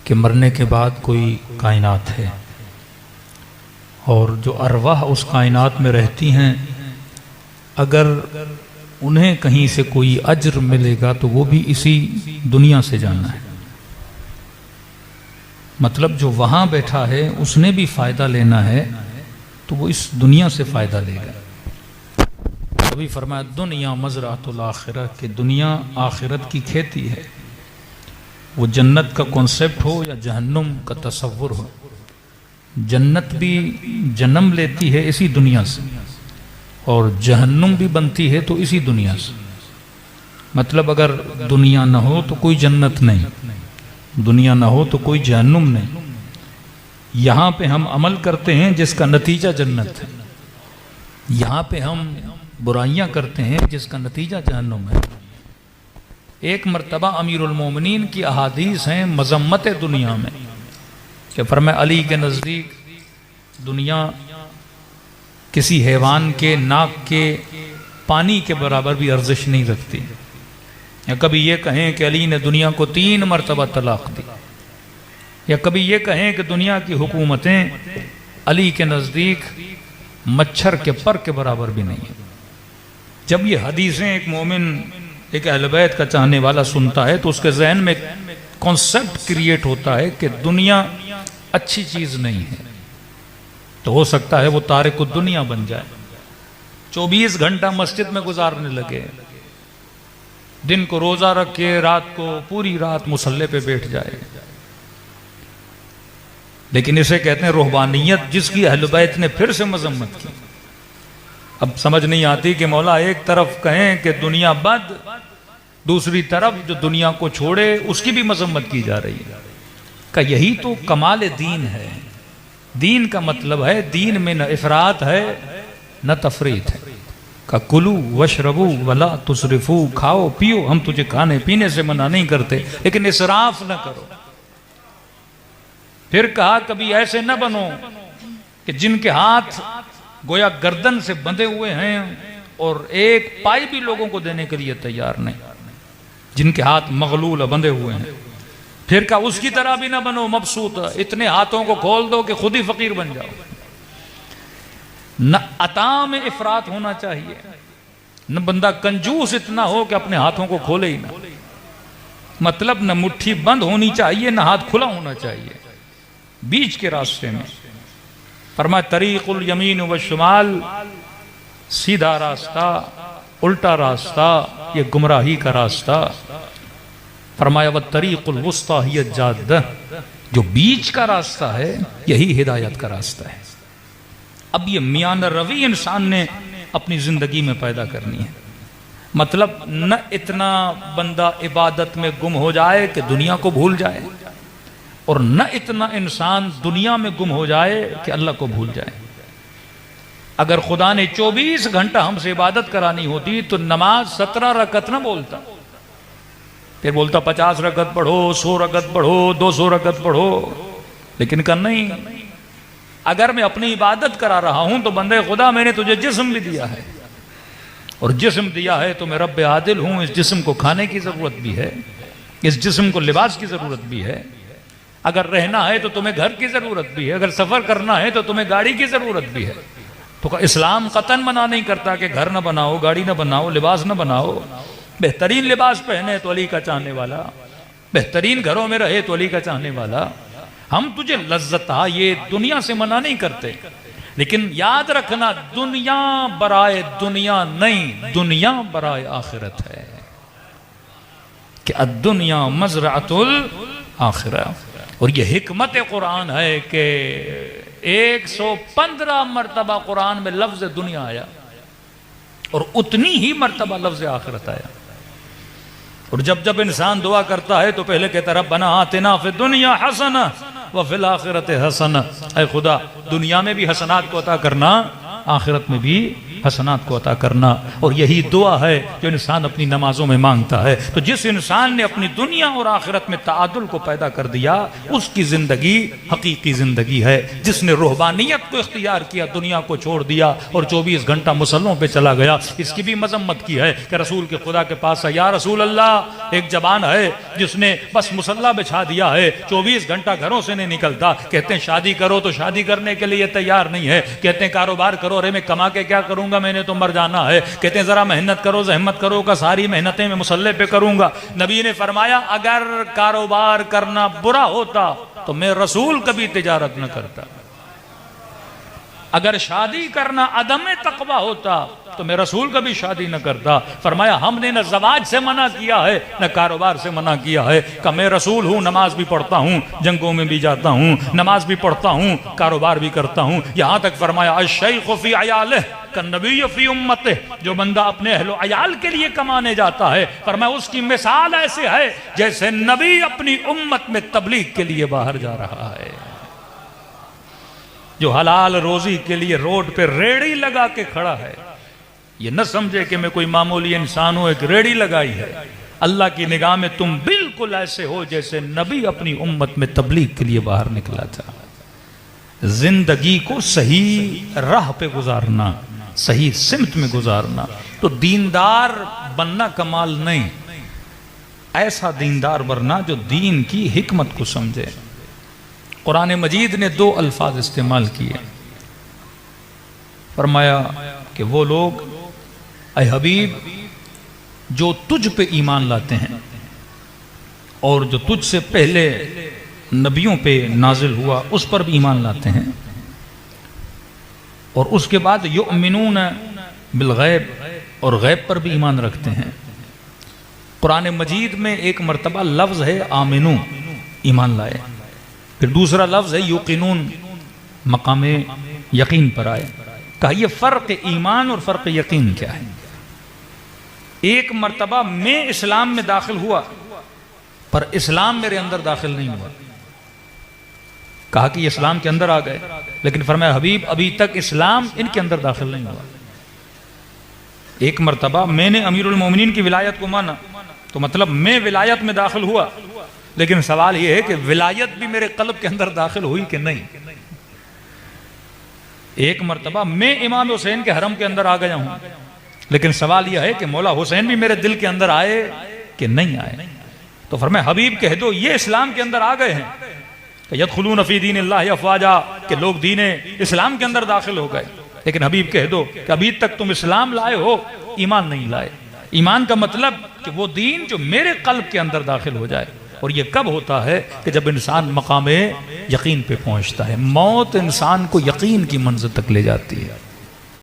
कि मरने के बाद कोई कायनात है और जो अरवाह उस कायनात में रहती हैं, अगर उन्हें कहीं से कोई अज्र मिलेगा तो वो भी इसी दुनिया से जाना है। मतलब जो वहाँ बैठा है उसने भी फ़ायदा लेना है तो वो इस दुनिया से फ़ायदा लेगा। अभी फरमाया दुनिया मज़रातुल आखिरह, कि दुनिया आखिरत की खेती है। वो जन्नत का कॉन्सेप्ट हो या जहन्नुम का तसव्वुर हो, जन्नत भी जन्म लेती है इसी दुनिया से और जहन्नुम भी बनती है तो इसी दुनिया से। मतलब अगर दुनिया ना हो तो कोई जन्नत नहीं, दुनिया ना हो तो कोई जहन्नुम नहीं। यहाँ पे हम अमल करते हैं जिसका नतीजा जन्नत है, यहाँ पे हम बुराइयाँ करते हैं जिसका नतीजा जहन्नुम है। एक मर्तबा अमीरुल मोमिनीन की अहादीस हैं मजम्मत दुनिया में, कि फरमाया अली के नज़दीक दुनिया किसी हैवान के नाक के पानी के बराबर भी अर्जिश नहीं रखती। या कभी ये कहें कि अली ने दुनिया को 3 मरतबा तलाक दी, या कभी ये कहें कि दुनिया की हुकूमतें अली के नज़दीक मच्छर के पर के बराबर भी नहीं है। जब ये हदीसें एक मोमिन, एक अहले बैत का चाहने वाला सुनता है तो उसके जहन में कॉन्सेप्ट क्रिएट होता है कि दुनिया अच्छी चीज़ नहीं है। तो हो सकता है वो तारिक दुनिया बन जाए, 24 घंटा मस्जिद में गुजारने लगे, दिन को रोज़ा रखे, रात को पूरी रात मुसल्ले पे बैठ जाए। लेकिन इसे कहते हैं रूहबानियत, जिसकी अहले बैत ने फिर से मजम्मत की। अब समझ नहीं आती कि मौला एक तरफ कहें कि दुनिया बद, दूसरी तरफ जो दुनिया को छोड़े उसकी भी मजम्मत की जा रही है। का यही तो कमाल दीन है। दीन का मतलब है दीन में न इफरात है न तफरीत है। का कुलू वशरबू वला तुसरिफू, खाओ पियो, हम तुझे खाने पीने से मना नहीं करते लेकिन इसराफ न करो। फिर कहा कभी ऐसे न बनो कि जिनके हाथ गोया गर्दन से बंधे हुए हैं और एक पाई भी लोगों को देने के लिए तैयार नहीं, जिनके हाथ मगलूल बंधे हुए हैं। फिर कहा उसकी तरह भी ना बनो मबसूत, इतने हाथों को खोल दो कि खुद ही फकीर बन जाओ। न अता में इफरात होना चाहिए, न बंदा कंजूस इतना हो कि अपने हाथों को खोले ही ना। मतलब न मुट्ठी बंद होनी चाहिए न हाथ खुला होना चाहिए, बीच के रास्ते में। फरमाया तरीकुल यमीन व शुमाल, सीधा रास्ता, उल्टा रास्ता, ये गुमराही का रास्ता। फरमाया व तरीकुल वुस्ता हिय जाद्दा, जो बीच का रास्ता है यही हिदायत का रास्ता है। अब ये मियान रवि इंसान ने अपनी जिंदगी में पैदा करनी है। मतलब न इतना बंदा इबादत में गुम हो जाए कि दुनिया को भूल जाए, और न इतना इंसान दुनिया में गुम हो जाए कि अल्लाह को भूल जाए। अगर खुदा ने 24 घंटा हमसे इबादत करानी होती तो नमाज 17 रकत ना बोलता, फिर बोलता 50 रकत पढ़ो, 100 रकत पढ़ो, 200 रकत पढ़ो। लेकिन कर नहीं, अगर मैं अपनी इबादत करा रहा हूं तो बंदे खुदा मैंने तुझे जिस्म भी दिया है, और जिस्म दिया है तो मैं रब्बे आदिल हूं। इस जिस्म को खाने की जरूरत भी है, इस जिस्म को लिबास की जरूरत भी है। अगर रहना है तो तुम्हें घर की जरूरत भी है, अगर सफर करना है तो तुम्हें गाड़ी की जरूरत भी है। तो इस्लाम कतन मना नहीं करता कि घर ना बनाओ, गाड़ी ना बनाओ, लिबास ना बनाओ। बेहतरीन लिबास पहने तो अली का चाहने वाला, बेहतरीन घरों में रहे तो अली का चाहने वाला। हम तुझे लज्जत ये दुनिया से मना नहीं करते, लेकिन याद रखना दुनिया बराए दुनिया नहीं, दुनिया बराए आखिरत है। कि अद्दुनिया मज़रअतुल आखिरह। और ये हिकमत कुरान है कि 115 मरतबा कुरान में लफ्ज दुनिया आया और उतनी ही मरतबा लफ्ज आखिरत आया। और जब जब इंसान दुआ करता है तो पहले कहता है रब्बना आतिना फिद दुनिया हसना व फिल आखिरत हसना, ऐ खुदा दुनिया में भी हसनात को अता करना, आखिरत में भी हसनात को अता करना। और यही दुआ है जो इंसान अपनी नमाजों में मांगता है। तो जिस इंसान ने अपनी दुनिया और आखिरत में ताअद्दुल को पैदा कर दिया, उसकी जिंदगी हकीकी जिंदगी है। जिसने रूहबानियत को इख्तियार किया, दुनिया को छोड़ दिया और 24 घंटा मुसल्लों पे चला गया, इसकी भी मजम्मत की है कि रसूल के खुदा के पास है, या रसूल अल्लाह, एक जवान है जिसने बस मुसल्ला बिछा दिया है, 24 घंटा घरों से नहीं निकलता। कहते हैं शादी करो तो शादी करने के लिए तैयार नहीं है। कहते हैं कारोबार करो, अरे मैं कमा के क्या करूंगा, मैंने तो मर जाना है। कहते हैं जरा मेहनत करो, जहमत करो का सारी मेहनतें मैं मुसल्ले पे करूंगा। नबी ने फरमाया अगर कारोबार करना बुरा होता तो मैं रसूल कभी तिजारत न करता। अगर शादी करना अदम तकवा होता तो मैं रसूल कभी शादी न करता। फरमाया हमने न ज़वाज से मना किया है न कारोबार से मना किया है। कि मैं रसूल हूँ, नमाज भी पढ़ता हूँ, जंगों में भी जाता हूँ, नमाज भी पढ़ता हूँ, कारोबार भी करता हूँ। यहाँ तक फरमाया अश-शैख़ु फ़ी अयालिह कन्नबी फ़ी उम्मतिह, जो बंदा अपने अहलो अयाल के लिए कमाने जाता है, फरमाया उसकी मिसाल ऐसे है जैसे नबी अपनी उम्मत में तबलीग के लिए बाहर जा रहा है। जो हलाल रोजी के लिए रोड पे रेड़ी लगा के खड़ा है, ये न समझे कि मैं कोई मामूली इंसान हूं, एक रेड़ी लगाई है। अल्लाह की निगाह में तुम बिल्कुल ऐसे हो जैसे नबी अपनी उम्मत में तबलीग के लिए बाहर निकला था। जिंदगी को सही राह पे गुजारना, सही सिमत में गुजारना। तो दीनदार बनना कमाल नहीं, ऐसा दीनदार बनना जो दीन की हिकमत को समझे। कुरान मजीद ने 2 अल्फाज इस्तेमाल किए, फरमाया कि वो लोग ऐ हबीब जो तुझ पे ईमान लाते हैं और जो तुझ से पहले नबियों पे नाजिल हुआ उस पर भी ईमान लाते हैं, और उसके बाद युमिनून बिल गैब, और गैब पर भी ईमान रखते हैं। कुरान मजीद में एक मरतबा लफ्ज़ है आमिनू, ईमान लाए, फिर दूसरा लफ्ज़ है युकिनून, मकाम यकीन पर आए। कहा ये फ़र्क ईमान और फ़र्क यकीन क्या है? एक मरतबा मैं इस्लाम में दाखिल हुआ पर इस्लाम मेरे अंदर दाखिल नहीं हुआ। कहा कि इस्लाम के अंदर आ गए, लेकिन फरमाया हबीब अभी तक इस्लाम इनके अंदर दाखिल नहीं हुआ। एक मरतबा मैंने अमीरुल मोमिनीन की विलायत को माना, तो मतलब मैं विलायत में दाखिल हुआ, लेकिन सवाल यह है कि विलायत भी मेरे कल्ब के अंदर दाखिल हुई कि नहीं। एक मरतबा मैं इमाम हुसैन के हरम के अंदर आ गया हूं, लेकिन सवाल यह है कि मौला हुसैन भी मेरे दिल के अंदर आए कि नहीं आए। तो फरमाया हबीब कह दो ये इस्लाम के अंदर आ गए हैं, यदखुलून फी दीनिल्लाहि अफ़वाजा, कि लोग दीन इस्लाम के अंदर दाखिल हो गए। लेकिन हबीब कह दो कि अभी तक तुम इस्लाम लाए हो, ईमान नहीं लाए। ईमान का मतलब कि वो दीन जो मेरे कल्ब के अंदर दाखिल हो जाए। और ये कब होता है कि जब इंसान मकाम यकीन पे पहुंचता है। मौत इंसान को यकीन की मंजिल तक ले जाती है।